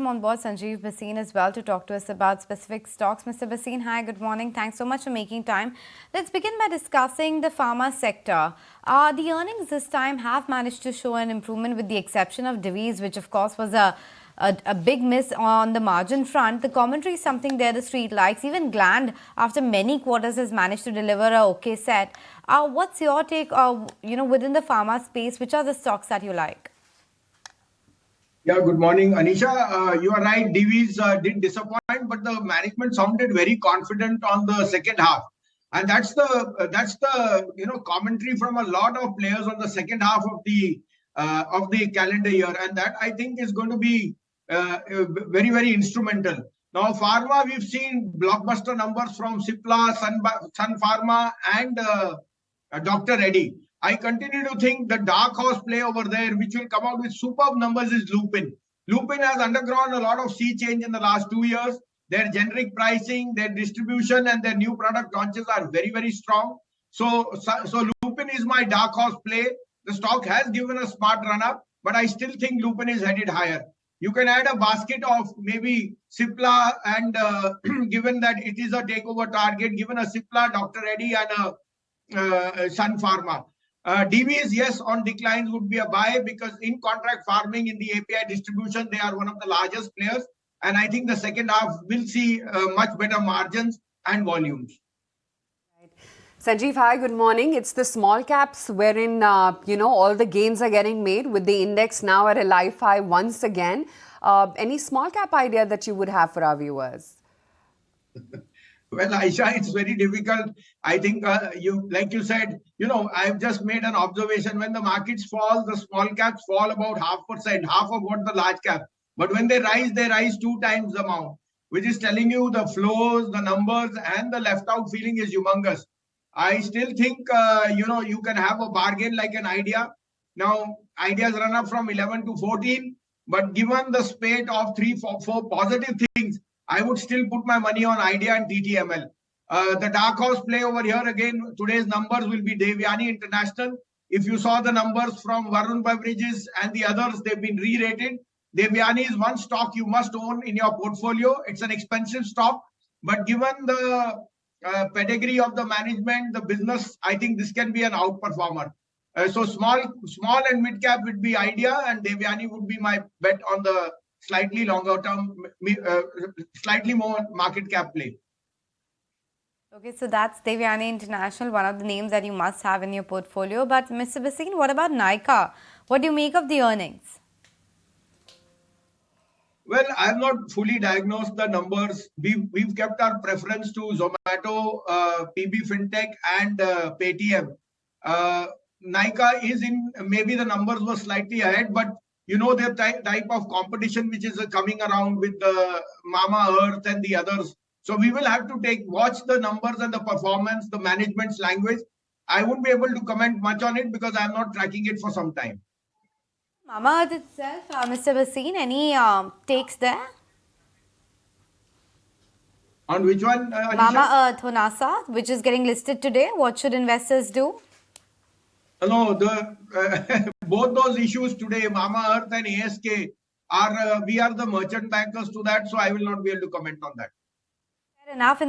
welcome on board Sanjiv Bhasin as well to talk to us about specific stocks. Mr. Bhasin, hi, good morning. Thanks so much for making time. Let's begin by discussing the pharma sector. The earnings this time have managed to show an improvement with the exception of Divi's, which of course was a big miss on the margin front. The commentary is something there the street likes. Even Gland, after many quarters, has managed to deliver a okay set. What's your take, within the pharma space? Which are the stocks that you like? Yeah, good morning, Anisha. You are right. Divi's did disappoint, but the management sounded very confident on the second half, and that's the commentary from a lot of players on the second half of the calendar year, and that I think is going to be very instrumental. Now, pharma, we've seen blockbuster numbers from Cipla, Sun Pharma, and Dr. Reddy. I continue to think the dark horse play over there, which will come out with superb numbers, is Lupin. Lupin has undergone a lot of sea change in the last 2 years. Their generic pricing, their distribution, and their new product launches are very strong. So Lupin is my dark horse play. The stock has given a smart run up, but I still think Lupin is headed higher. You can add a basket of maybe Cipla, and given that it is a takeover target, given a Cipla, Dr. Reddy, and a Sun Pharma. DVs, yes, on declines would be a buy because in contract farming, in the API distribution, they are one of the largest players. And I think the second half will see much better margins and volumes. Right. Sanjiv, hi, good morning. It's the small caps wherein, all the gains are getting made with the index now at a live high once again. Any small cap idea that you would have for our viewers? Well, Aisha, it's very difficult. I think like you said, I've just made an observation. When the markets fall, the small caps fall about 0.5%, half of what the large cap. But when they rise 2 times the amount, which is telling you the flows, the numbers, and the left out feeling is humongous. I still think, you can have a bargain like an idea. Now, ideas run up from 11 to 14, but given the spate of 4 positive things, I would still put my money on Idea and TTML. The dark horse play over here again, today's numbers will be Devyani International. If you saw the numbers from Varun Beverages and the others, they've been re-rated. Devyani is one stock you must own in your portfolio. It's an expensive stock, but given the pedigree of the management, the business, I think this can be an outperformer. So small and mid cap would be Idea, and Devyani would be my bet on the slightly longer term, slightly more market cap play. Okay, so that's Devyani International, one of the names that you must have in your portfolio. But Mr. Bhasin, what about Nykaa? What do you make of the earnings? Well, I have not fully diagnosed the numbers. We've kept our preference to Zomato, PB Fintech, and Paytm. Nykaa is in, maybe the numbers were slightly ahead, but the type of competition which is coming around with the Mama Earth and the others. So we will have to watch the numbers and the performance, the management's language. I won't be able to comment much on it because I'm not tracking it for some time. Mama Earth itself, Mr. Bhasin, any takes there? On which one, Mama Earth, Honasa, which is getting listed today. What should investors do? No, both those issues today, Mama Earth and ASK, we are the merchant bankers to that, so I will not be able to comment on that. Fair enough. In the